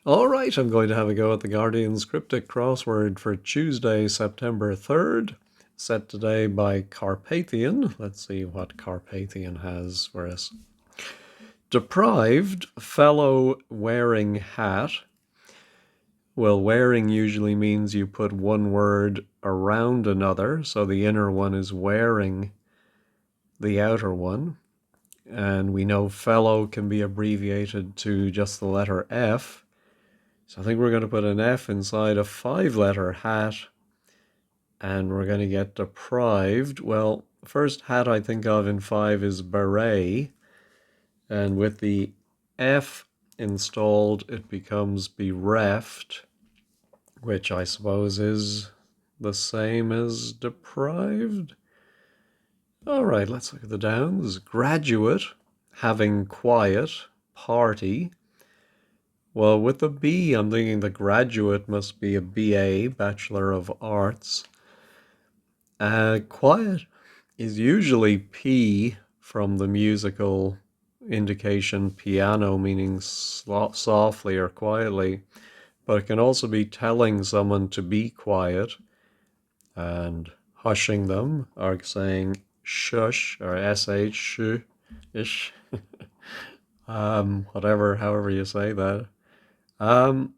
All right, I'm going to have a go at the Guardian's Cryptic Crossword for Tuesday, September 3rd, set today by Carpathian. Let's see what Carpathian has for us. Deprived fellow wearing hat. Well, wearing usually means you put one word around another, so the inner one is wearing the outer one. And we know fellow can be abbreviated to just the letter F. So I think we're going to put an F inside a 5-letter hat, and we're going to get deprived. Well, first hat I think of in 5 is beret, and with the F installed, it becomes bereft, which I suppose is the same as deprived. All right, let's look at the downs. Graduate, having quiet, party. Well, with the B, I'm thinking the graduate must be a BA, Bachelor of Arts. Quiet is usually P from the musical indication piano, meaning softly or quietly, but it can also be telling someone to be quiet and hushing them, or saying shush or sh, shh, ish, whatever, however you say that. Um,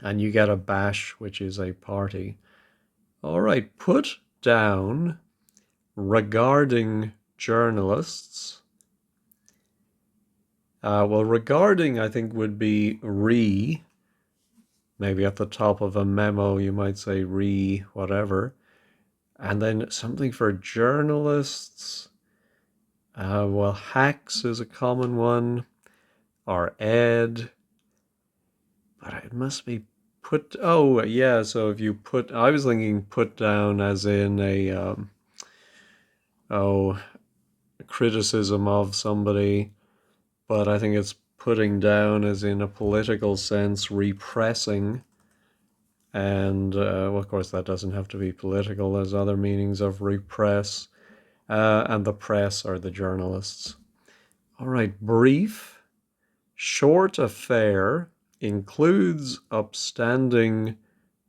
and you get a bash, which is a party. All right, put down regarding journalists. Well, regarding, I think, would be re. Maybe at the top of a memo, you might say re whatever. And then something for journalists. Well, hacks is a common one, or ed. But it must be put. Oh, yeah. So if you put, I was thinking put down as in a, criticism of somebody, but I think it's putting down as in a political sense, repressing. And well, of course, that doesn't have to be political. There's other meanings of repress. And the press are the journalists. All right, brief, short affair includes upstanding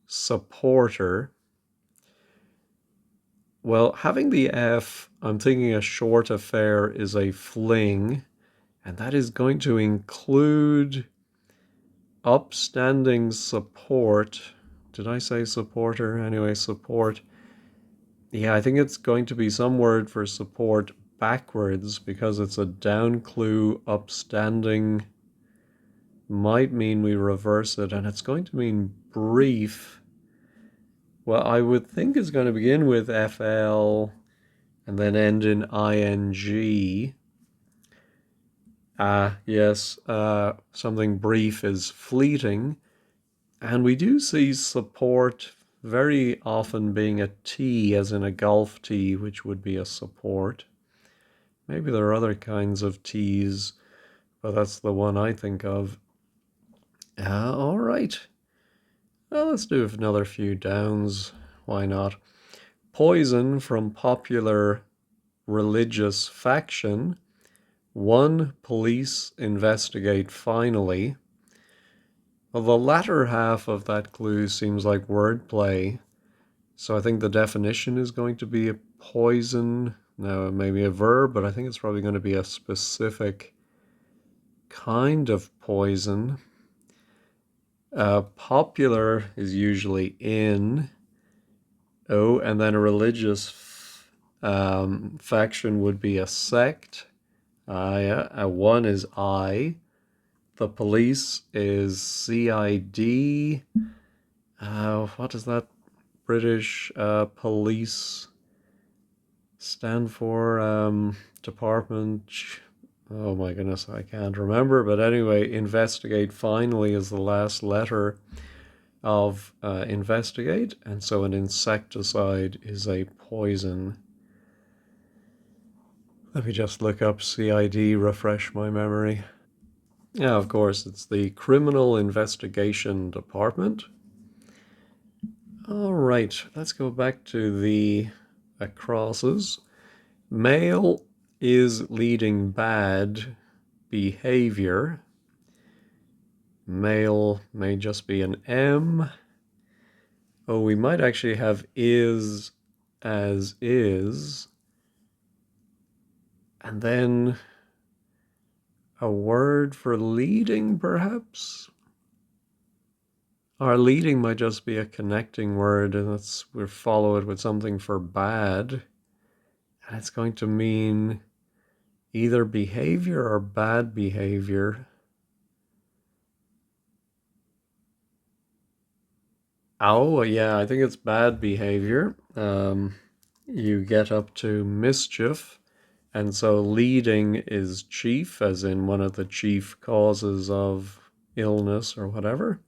supporter. Well, having the F, I'm thinking a short affair is a fling, and that is going to include upstanding support. Did I say supporter? Anyway, support. Yeah, I think it's going to be some word for support backwards because it's a down clue. Upstanding might mean we reverse it, and it's going to mean brief. Well, I would think it's going to begin with FL and then end in ing. Yes, something brief is fleeting. And we do see support very often being a T, as in a golf tee, which would be a support. Maybe there are other kinds of teas, but that's the one I think of. All right. Well, let's do another few downs. Why not? Poison from popular religious faction. One, police investigate finally. Well, the latter half of that clue seems like wordplay, so I think the definition is going to be a poison. Now, it may be a verb, but I think it's probably going to be a specific kind of poison. Popular is usually in. Oh, and then a religious faction would be a sect. Yeah. One is I. The police is CID. What does that British police stand for? Department. Oh my goodness, I can't remember. But anyway, investigate finally is the last letter of investigate. And so an insecticide is a poison. Let me just look up CID, refresh my memory. Yeah, of course, it's the Criminal Investigation Department. All right, let's go back to the crosses. Male is leading bad behavior. Male may just be an M. Oh, we might actually have is as is. And then a word for leading, perhaps? Our leading might just be a connecting word, and we'll follow it with something for bad. And it's going to mean either behavior or bad behavior. Oh, yeah, I think it's bad behavior. You get up to mischief. And so leading is chief, as in one of the chief causes of illness or whatever.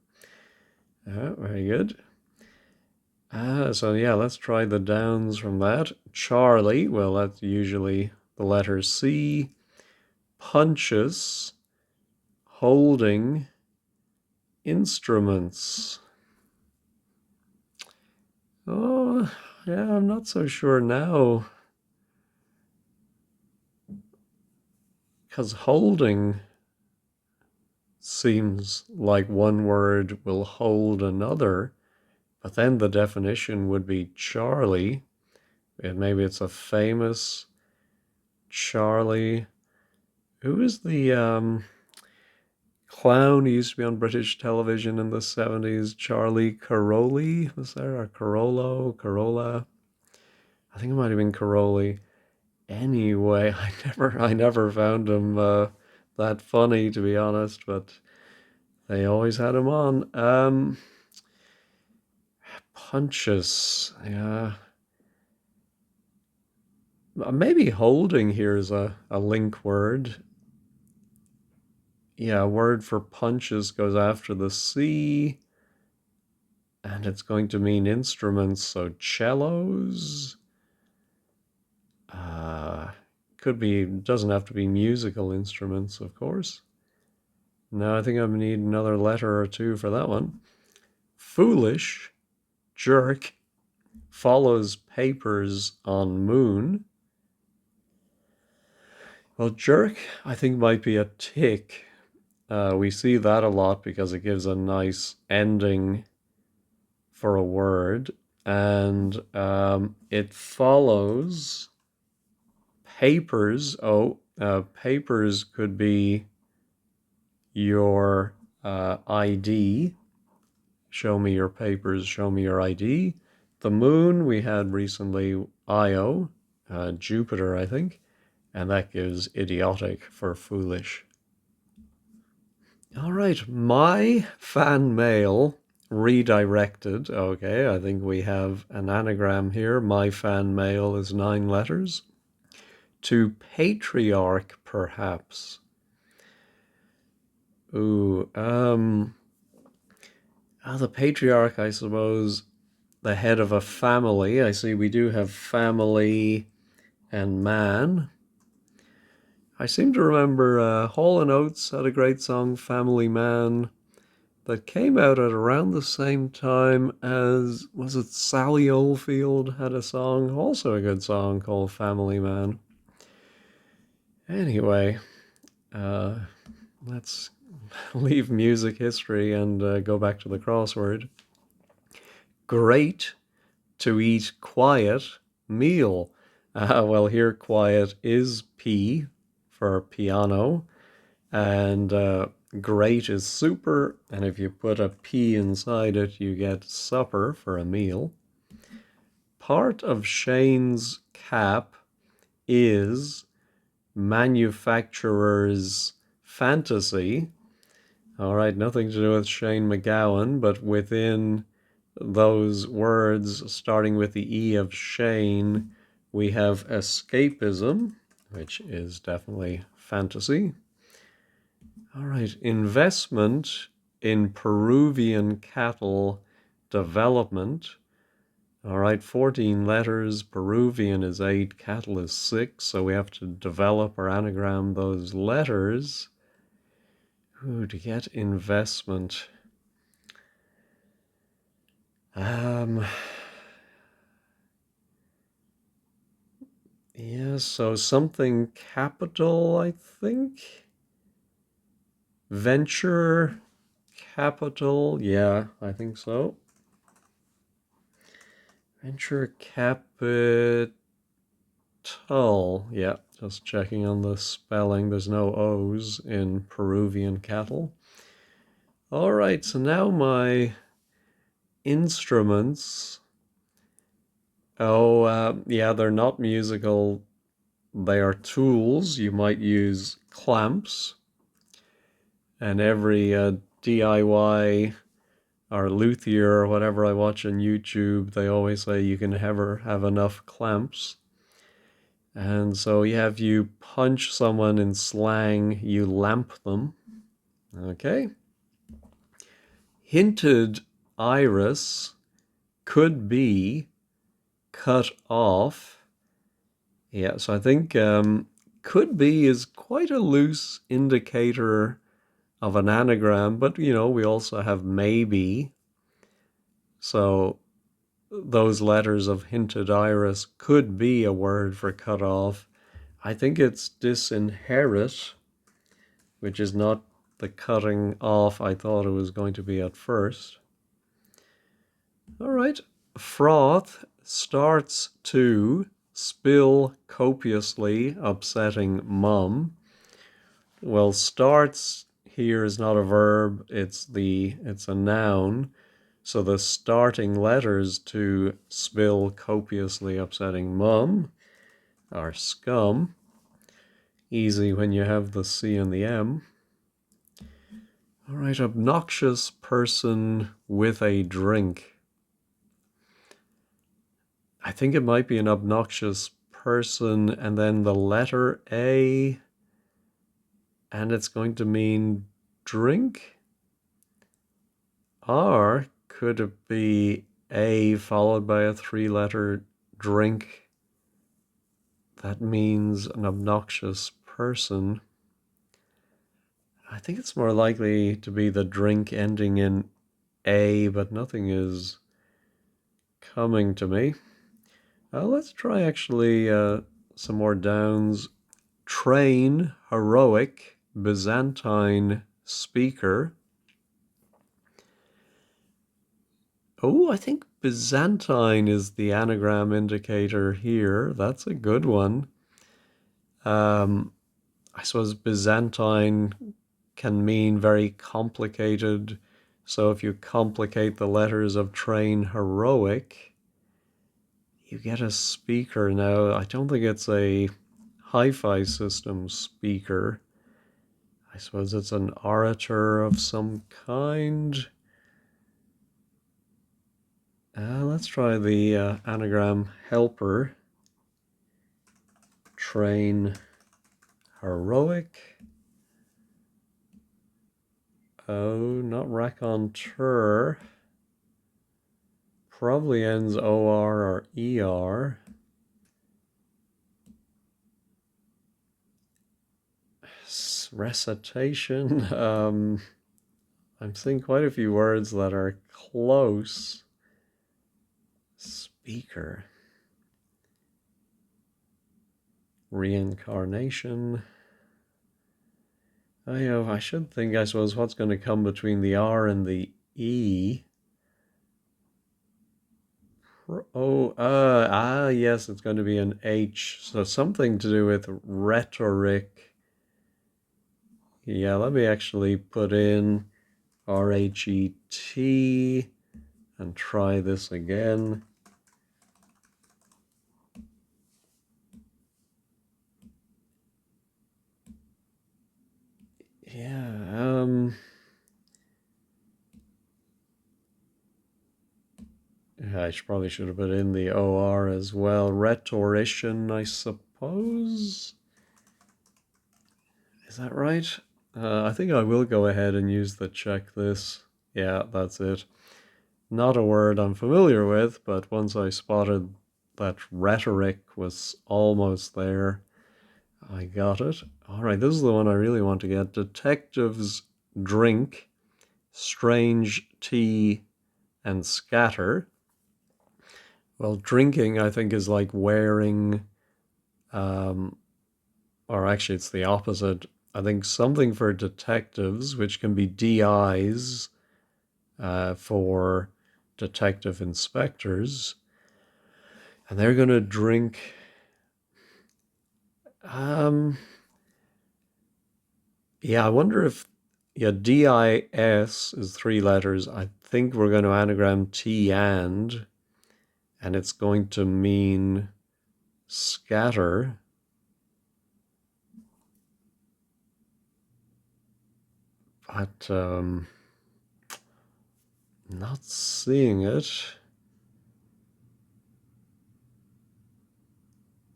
Very good. So yeah, let's try the downs from that. Charlie, well, that's usually the letter C. Punches, holding, instruments. Oh, yeah, I'm not so sure now. Because holding seems like one word will hold another, but then the definition would be Charlie, and maybe it's a famous Charlie. Who is the clown who used to be on British television in the 70s? Charlie Caroli? Was there a Corolla? I think it might have been Caroli. Anyway, I never found him that funny, to be honest, but they always had him on. Punches, yeah. Maybe holding here is a link word. Yeah, a word for punches goes after the C, and it's going to mean instruments, so cellos. Uh, could be, doesn't have to be musical instruments, of course. No, I think I need another letter or two for that one. Foolish, jerk, follows papers on moon. Well, jerk, I think might be a tick. We see that a lot because it gives a nice ending for a word, and it follows papers. Oh, papers could be your ID. Show me your papers, show me your ID. The moon, we had recently Io, Jupiter, I think, and that gives idiotic for foolish. All right, my fan mail redirected. Okay, I think we have an anagram here. My fan mail is 9 letters. To patriarch, perhaps. Ooh, the patriarch, I suppose, the head of a family. I see we do have family and man. I seem to remember Hall & Oates had a great song, Family Man, that came out at around the same time as, was it Sally Oldfield had a song, also a good song called Family Man. Anyway, let's leave music history and go back to the crossword. Great to eat quiet meal. Well, here quiet is P for piano, and great is super, and if you put a P inside it, you get supper for a meal. Part of Shane's cap is manufacturer's fantasy. All right, nothing to do with Shane McGowan, but within those words starting with the E of Shane, we have escapism, which is definitely fantasy. All right, investment in Peruvian cattle development. All right, 14 letters, Peruvian is 8, cattle is 6, so we have to develop or anagram those letters. Ooh, to get investment. Yeah, so something capital, I think. Venture capital. Yeah, I think so. Venture capital. Yeah, just checking on the spelling. There's no O's in Peruvian cattle. All right, so now my instruments. Oh, yeah, they're not musical. They are tools. You might use clamps. And every DIY or luthier or whatever I watch on YouTube, they always say you can never have enough clamps. And so, yeah, if you punch someone in slang, you lamp them. Okay. Hinted iris could be cut off. Yeah, so I think could be is quite a loose indicator of an anagram, but we also have maybe. So those letters of hinted iris could be a word for cut off. I think it's disinherit, which is not the cutting off I thought it was going to be at first. All right. Froth starts to spill copiously, upsetting mum. Well, starts here is not a verb, it's a noun. So the starting letters to spill copiously, upsetting mum are scum. Easy when you have the C and the M. All right, obnoxious person with a drink. I think it might be an obnoxious person and then the letter A, and it's going to mean drink. Or could it be A followed by a three-letter drink? That means an obnoxious person. I think it's more likely to be the drink ending in A, but nothing is coming to me. Let's try actually some more downs. Train, heroic, Byzantine, speaker. Oh, I think Byzantine is the anagram indicator here. That's a good one. I suppose Byzantine can mean very complicated. So if you complicate the letters of train heroic, you get a speaker. Now, I don't think it's a hi-fi system speaker. I suppose it's an orator of some kind. Let's try the anagram helper. Train heroic. Oh, not raconteur. Probably ends OR or ER. Recitation. I'm seeing quite a few words that are close. Speaker. Reincarnation. I should think, I suppose, what's going to come between the R and the E. Yes, it's going to be an H. So something to do with rhetoric. Yeah, let me actually put in RHET and try this again. Yeah, I probably should have put in the OR as well. Rhetorician, I suppose. Is that right? I think I will go ahead and use the check this. Yeah, that's it. Not a word I'm familiar with, but once I spotted that rhetoric was almost there, I got it. All right, this is the one I really want to get. Detectives drink, strange tea, and scatter. Well, drinking, I think, is like wearing, or actually, it's the opposite. I think something for detectives, which can be DIs, for detective inspectors. And they're going to drink. Yeah, I wonder if. Yeah, DIS is 3 letters. I think we're going to anagram T and it's going to mean scatter. But not seeing it.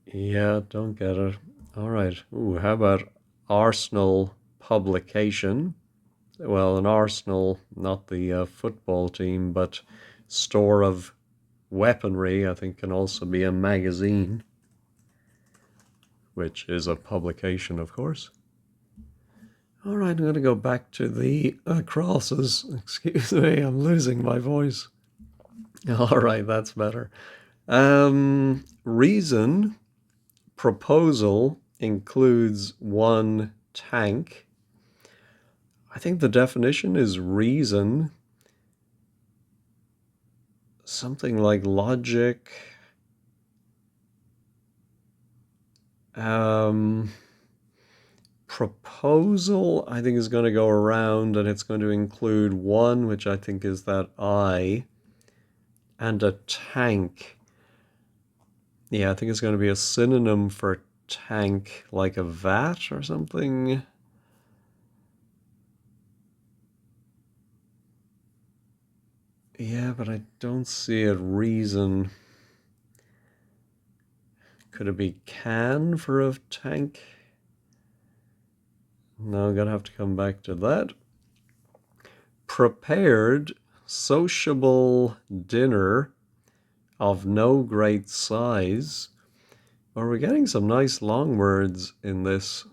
Yeah, don't get it. All right. Ooh, how about Arsenal publication? Well, an Arsenal, not the football team, but store of weaponry, I think, can also be a magazine, which is a publication, of course. All right, I'm going to go back to the crosses. Excuse me, I'm losing my voice. All right, that's better. Reason, proposal includes one tank. I think the definition is reason, something like logic. Proposal, I think, is going to go around and it's going to include one, which I think is that I, and a tank. Yeah, I think it's going to be a synonym for tank, like a vat or something. Yeah, but I don't see it. Reason. Could it be can for a tank? No, I'm going to have to come back to that. Prepared sociable dinner of no great size. Well, we're getting some nice long words in this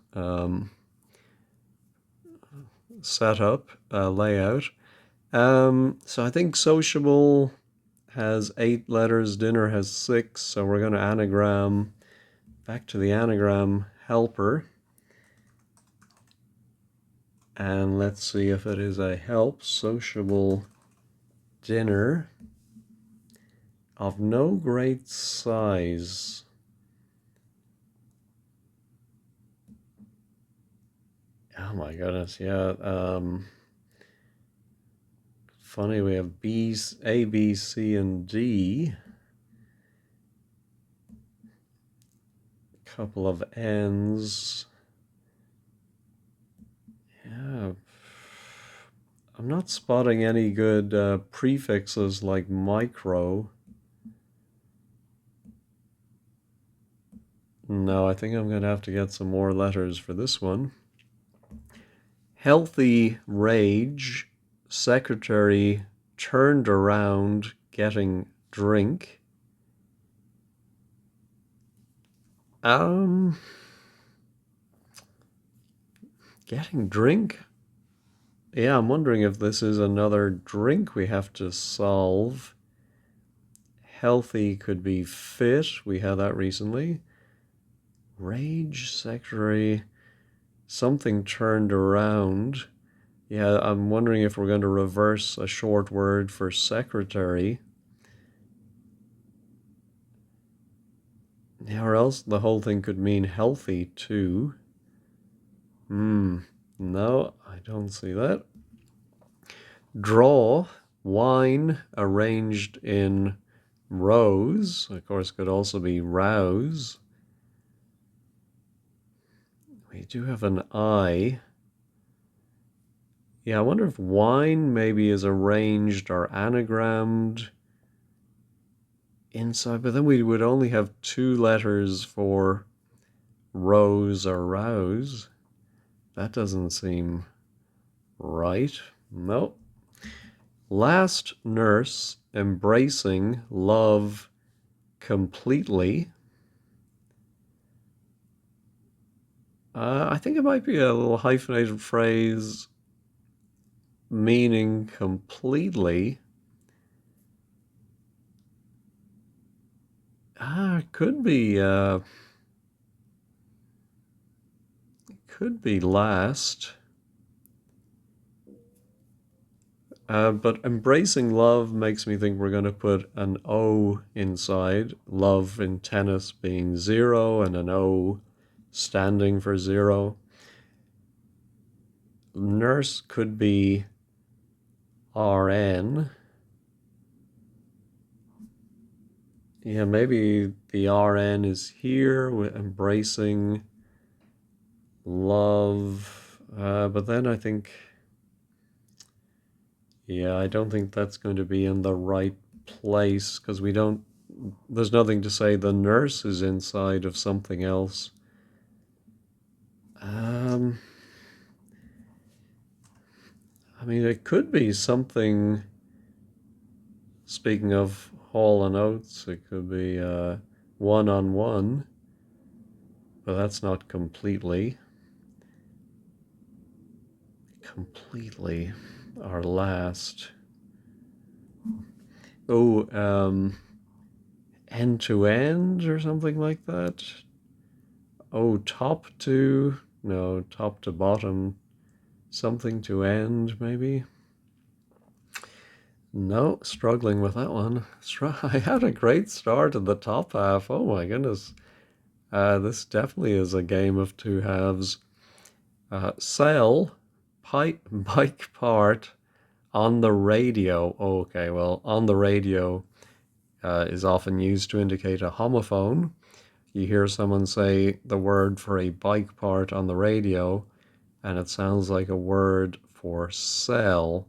setup, layout. So I think sociable has 8 letters, dinner has 6, so we're going to anagram, back to the anagram, helper. And let's see if it is a help, sociable dinner of no great size. Oh my goodness, yeah. Funny, we have B's, A, B, C, and D. Couple of N's. Yeah. I'm not spotting any good prefixes like micro. No, I think I'm going to have to get some more letters for this one. Healthy rage, secretary turned around getting drink. Getting drink? Yeah, I'm wondering if this is another drink we have to solve. Healthy could be fit. We had that recently. Rage, secretary, something turned around. Yeah, I'm wondering if we're going to reverse a short word for secretary. Yeah, or else the whole thing could mean healthy too. No, I don't see that. Draw, wine arranged in rows. Of course, could also be rouse. We do have an I. Yeah, I wonder if wine maybe is arranged or anagrammed inside, but then we would only have 2 letters for rose or rouse. That doesn't seem right. Nope. Last nurse embracing love completely. I think it might be a little hyphenated phrase meaning completely. Could be last. But embracing love makes me think we're going to put an O inside. Love in tennis being 0 and an O standing for 0. Nurse could be RN. Yeah, maybe the RN is here with embracing love. But then I think, yeah, I don't think that's going to be in the right place because there's nothing to say the nurse is inside of something else. Um, I mean, it could be something, speaking of Hall and Oates, it could be one-on-one, but that's not completely our last. Oh, end to end or something like that. Oh, top to bottom, something to end, maybe. No, struggling with that one. I had a great start in the top half. Oh my goodness. This definitely is a game of two halves. Sell, bike part on the radio. Okay, well, on the radio is often used to indicate a homophone. You hear someone say the word for a bike part on the radio, and it sounds like a word for sell.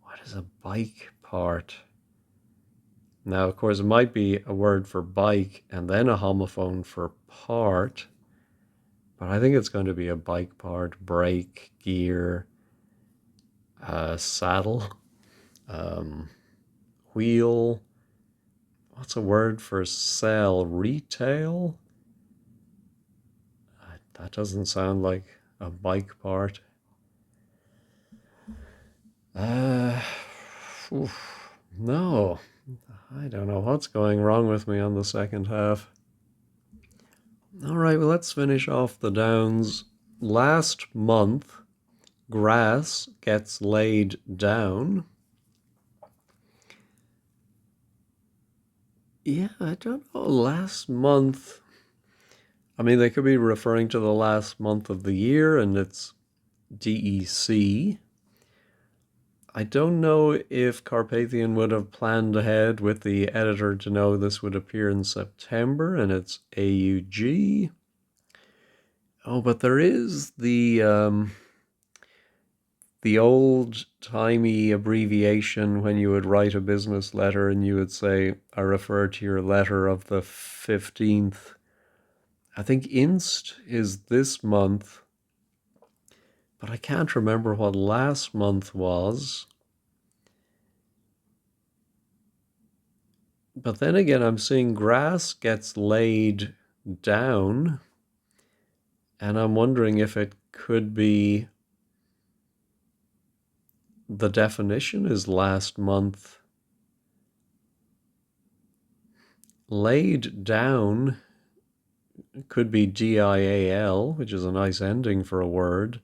What is a bike part? Now, of course, it might be a word for bike and then a homophone for part, but I think it's going to be a bike part, brake, gear, saddle, um, wheel. What's a word for sell? Retail? That doesn't sound like a bike part. Uh, no, I don't know what's going wrong with me on the second half. All right, well, let's finish off the downs. Last month, grass gets laid down. Yeah, I don't know. Last month, I mean, they could be referring to the last month of the year, and it's DEC. I don't know if Carpathian would have planned ahead with the editor to know this would appear in September, and it's AUG. Oh, but there is the old-timey abbreviation when you would write a business letter and you would say, I refer to your letter of the 15th. I think Inst is this month, but I can't remember what last month was. But then again, I'm seeing grass gets laid down, and I'm wondering if it could be the definition is last month. Laid down could be GIAL, which is a nice ending for a word.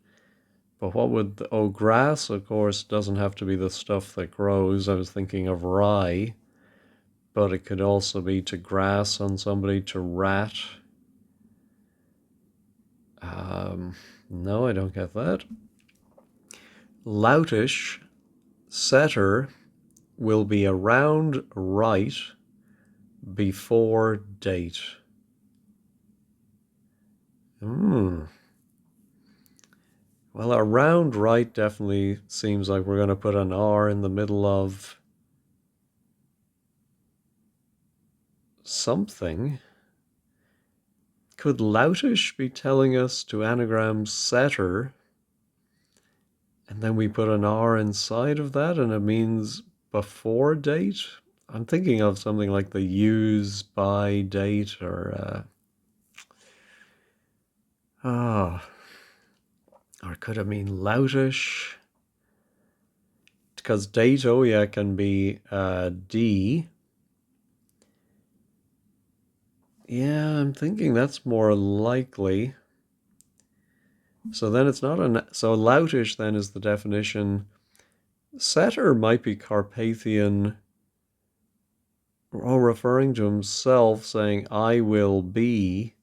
But what would, grass, of course, doesn't have to be the stuff that grows. I was thinking of rye, but it could also be to grass on somebody, to rat. No, I don't get that. Loutish, setter, will be around right before date. Well, around right definitely seems like we're going to put an R in the middle of something. Could loutish be telling us to anagram setter, and then we put an R inside of that and it means before date? I'm thinking of something like the use by date or or could it mean loutish? Because date, oh yeah, can be D. Yeah, I'm thinking that's more likely. So then it's not so loutish then is the definition Setter might be Carpathian, or referring to himself, saying, I will be,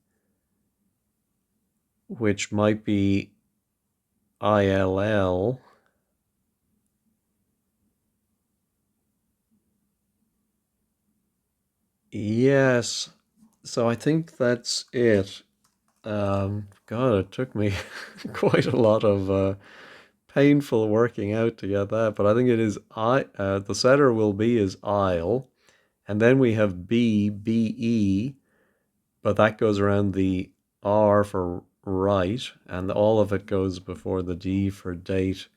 which might be ILL. Yes, so I think that's it. God, it took me quite a lot of painful working out to get that, but I think it is I. The setter will be is I'll, and then we have be, but that goes around the R for right, and all of it goes before the D for date.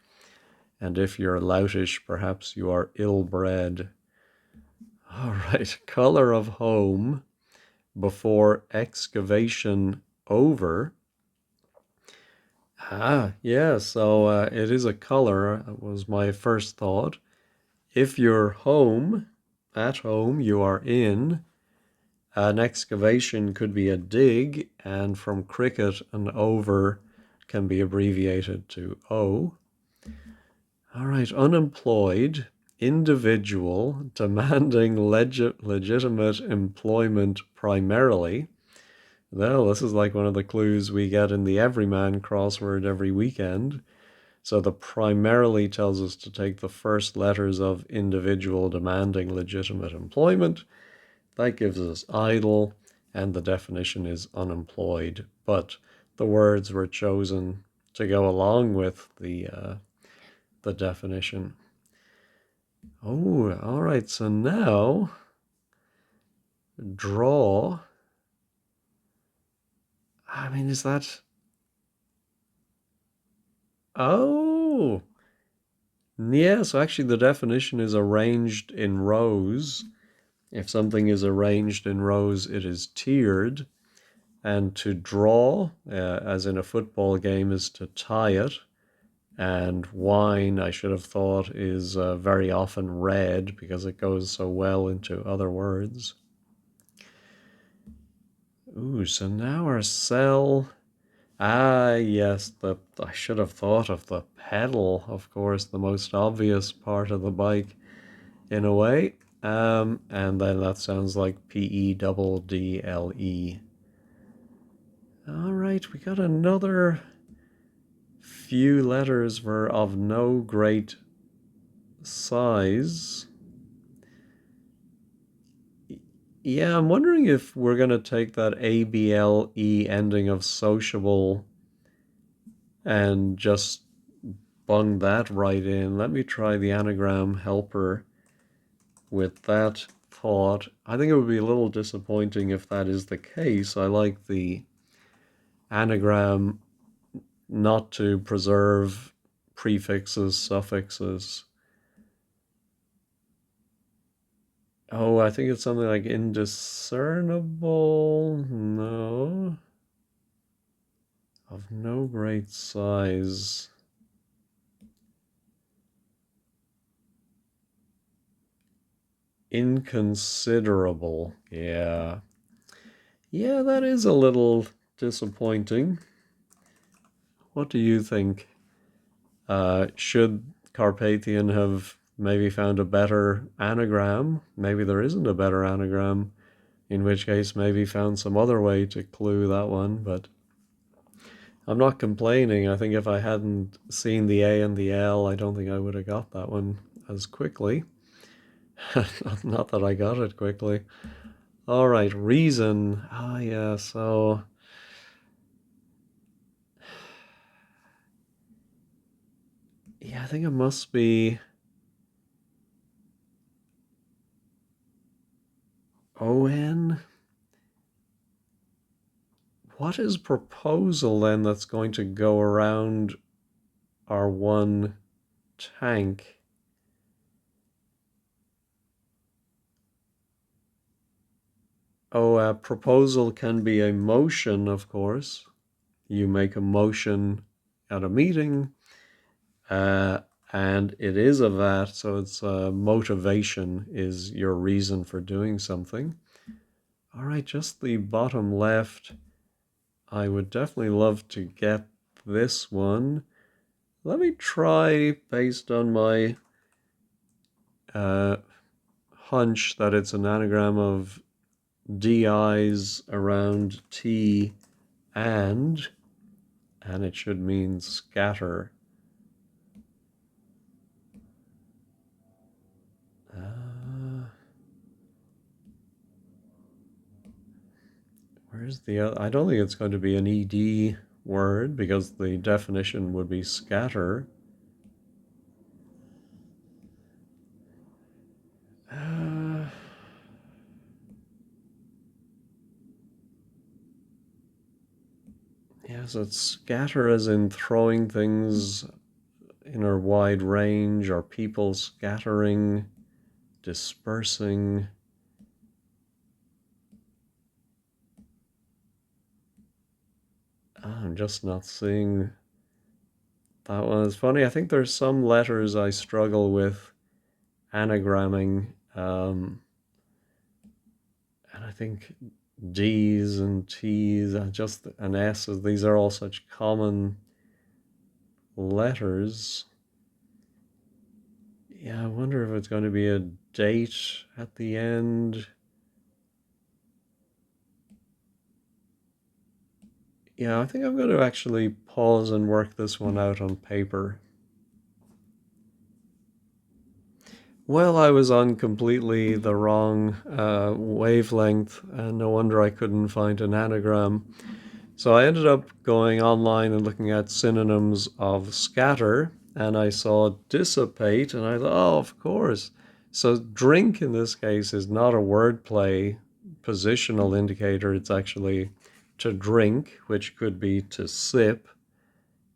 And if you're loutish, perhaps you are ill-bred. All right, color of home before excavation over. Yeah, so it is a color, was my first thought. If you're home, at home, you are in. An excavation could be a dig, and from cricket, an over can be abbreviated to O. All right, unemployed, individual, demanding legitimate employment primarily. Well, this is like one of the clues we get in the Everyman crossword every weekend. So the primarily tells us to take the first letters of individual demanding legitimate employment. That gives us idle, and the definition is unemployed. But the words were chosen to go along with the definition. Oh, all right. So now draw. I mean, is that? Oh, yeah. So actually, the definition is arranged in rows. If something is arranged in rows, it is tiered. And to draw, as in a football game, is to tie it. And wine, I should have thought, is very often red because it goes so well into other words. Ooh, so now our cell. Ah, yes, I should have thought of the pedal, of course, the most obvious part of the bike in a way. And then that sounds like PEDDLE. All right, we got another few letters were of no great size. Yeah, I'm wondering if we're going to take that ABLE ending of sociable and just bung that right in. Let me try the anagram helper with that thought. I think it would be a little disappointing if that is the case. I like the anagram not to preserve prefixes, suffixes. Oh, I think it's something like indiscernible. No. Of no great size. Inconsiderable. Yeah. Yeah, that is a little disappointing. What do you think? Should Carpathian have maybe found a better anagram? Maybe there isn't a better anagram, in which case maybe found some other way to clue that one, but I'm not complaining. I think if I hadn't seen the A and the L, I don't think I would have got that one as quickly. Not that I got it quickly. All right, reason. Ah, yeah, so. Yeah, I think it must be ON. What is proposal then that's going to go around our one tank? Oh, a proposal can be a motion, of course. You make a motion at a meeting, uh, and it is a that, so it's motivation is your reason for doing something. All right, just the bottom left. I would definitely love to get this one. Let me try based on my uh, hunch that it's an anagram of DIs around T and it should mean scatter. Where's the other? I don't think it's going to be an ED word because the definition would be scatter. Yes, it's scatter as in throwing things in a wide range, or people scattering, dispersing. I'm just not seeing that one. It's funny, I think there's some letters I struggle with anagramming, and I think D's and T's and just an S's, these are all such common letters. Yeah, I wonder if it's going to be a date at the end. Yeah, I think I'm going to actually pause and work this one out on paper. Well, I was on completely the wrong wavelength, and no wonder I couldn't find an anagram. So I ended up going online and looking at synonyms of scatter, and I saw dissipate, and I thought, oh, of course. So drink in this case is not a wordplay positional indicator, it's actually to drink, which could be to sip.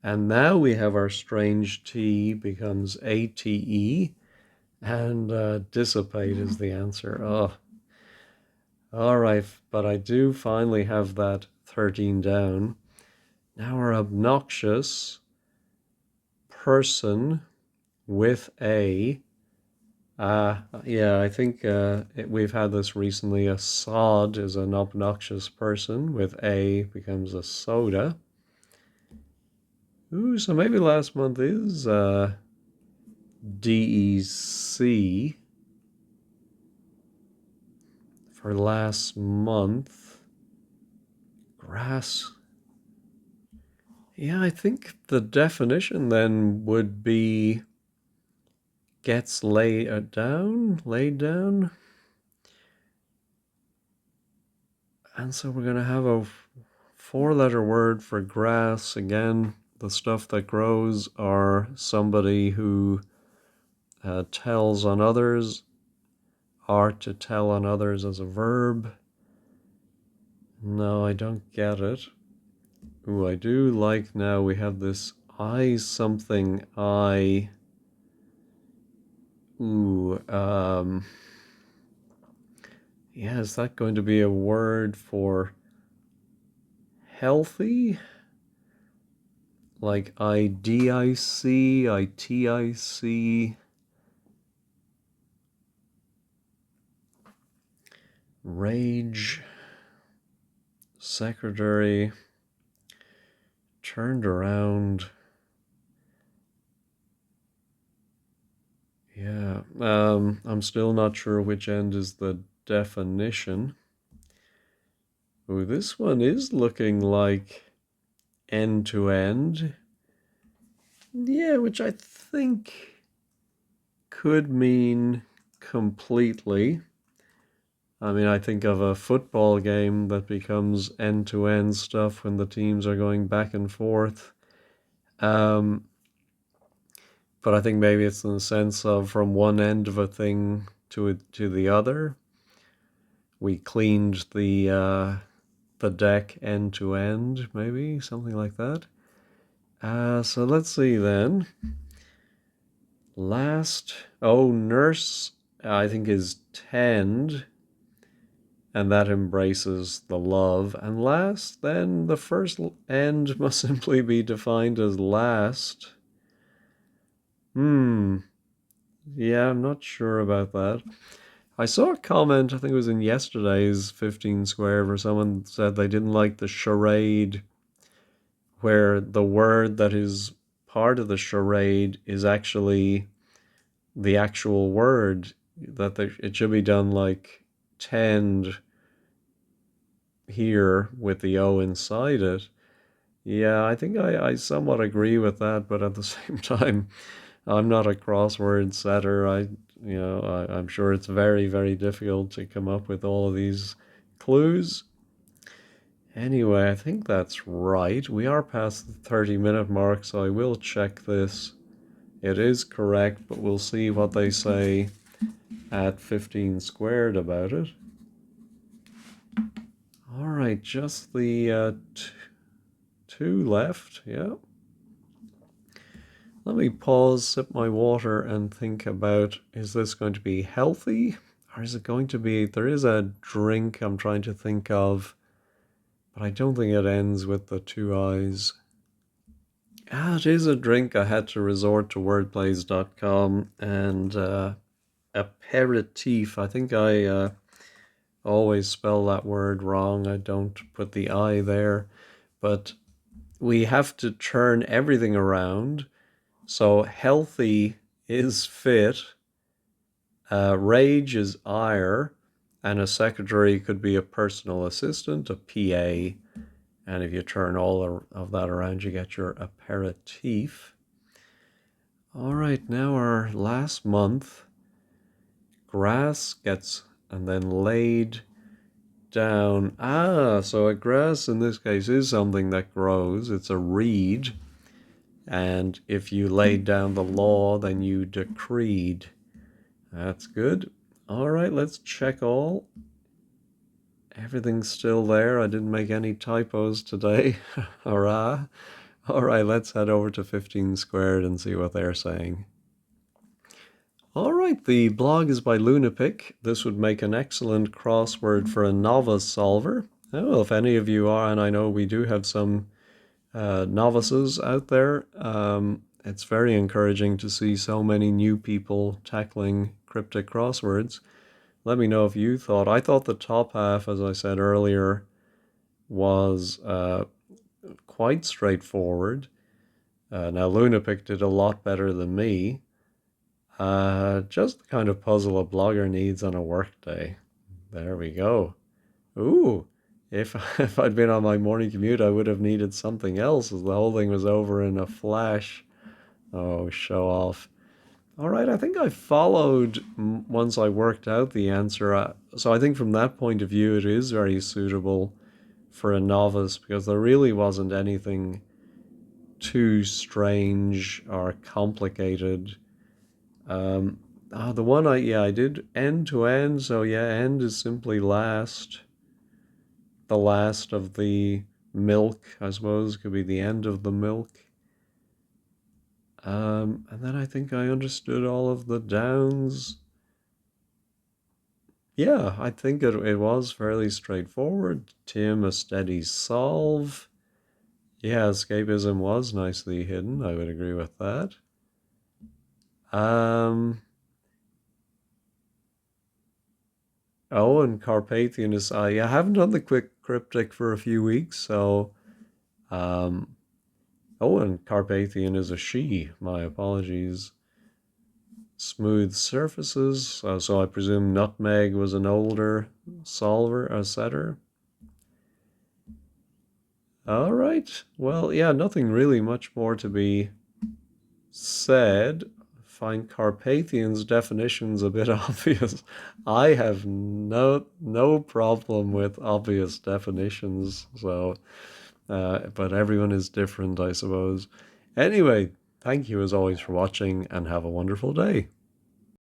And now we have our strange T becomes ATE, and dissipate is the answer. Oh, all right, but I do finally have that 13 down. Now we're obnoxious person with a. Yeah, I think we've had this recently. A sod is an obnoxious person with a becomes a soda. Ooh, so maybe last month is DEC for last month. Grass. Yeah, I think the definition then would be gets laid down. And so we're going to have a 4-letter word for grass. Again, the stuff that grows are somebody who tells on others, are to tell on others as a verb. No, I don't get it. Ooh, I do like now we have this I something I. Ooh, yeah, is that going to be a word for healthy? Like IDIC, ITIC. Rage. Secretary. Turned around. Yeah, I'm still not sure which end is the definition. Oh, this one is looking like end to end. Yeah, which I think could mean completely. I mean, I think of a football game that becomes end to end stuff when the teams are going back and forth. But I think maybe it's in the sense of from one end of a thing to the other. We cleaned the deck end to end, maybe something like that. So let's see then. Last, nurse, I think is tend, and that embraces the love. And last, then the first end must simply be defined as last. Yeah, I'm not sure about that. I saw a comment, I think it was in yesterday's 15 Square, where someone said they didn't like the charade where the word that is part of the charade is actually the actual word, that it should be done like tend here with the O inside it. Yeah, I think I somewhat agree with that, but at the same time, I'm not a crossword setter. I'm sure it's very, very difficult to come up with all of these clues. Anyway, I think that's right. We are past the 30-minute mark, so I will check this. It is correct, but we'll see what they say at 15 squared about it. All right, just the two left. Yeah. Let me pause, sip my water, and think about, is this going to be healthy? Or is it going to be, there is a drink I'm trying to think of, but I don't think it ends with the two eyes. Ah, it is a drink. I had to resort to wordplays.com and aperitif. I think I always spell that word wrong. I don't put the I there, but we have to turn everything around. So healthy is fit, rage is ire, and a secretary could be a personal assistant, a PA. And if you turn all of that around, you get your aperitif. All right, now our last month. Grass gets and then laid down. Ah, so a grass in this case is something that grows. It's a reed. And if you laid down the law, then you decreed. That's good. All right, let's check all. Everything's still there. I didn't make any typos today. Hurrah. All right, let's head over to 15 squared and see what they're saying. All right, the blog is by Lunapic. This would make an excellent crossword for a novice solver. Oh, if any of you are, and I know we do have some novices out there, it's very encouraging to see so many new people tackling cryptic crosswords. Let me know if you thought. I thought the top half, as I said earlier, was quite straightforward. Now, Lunapic did a lot better than me. Just the kind of puzzle a blogger needs on a work day. There we go. Ooh, if I'd been on my morning commute, I would have needed something else, as the whole thing was over in a flash. Oh, show off. All right, I think I followed once I worked out the answer. So I think from that point of view, it is very suitable for a novice because there really wasn't anything too strange or complicated. The one I did end to end. So yeah, end is simply last. The last of the milk, I suppose, could be the end of the milk. And then I think I understood all of the downs. Yeah, I think it was fairly straightforward. Tim, a steady solve. Yeah, escapism was nicely hidden. I would agree with that. Oh, and Carpathian is, I haven't done the quick cryptic for a few weeks, so, oh, and Carpathian is a she. My apologies. Smooth surfaces, so I presume Nutmeg was an older solver, a setter. All right, well, yeah, nothing really much more to be said. Find Carpathian's definitions a bit obvious. I have no problem with obvious definitions, so but everyone is different, I suppose. Anyway, thank you as always for watching and have a wonderful day.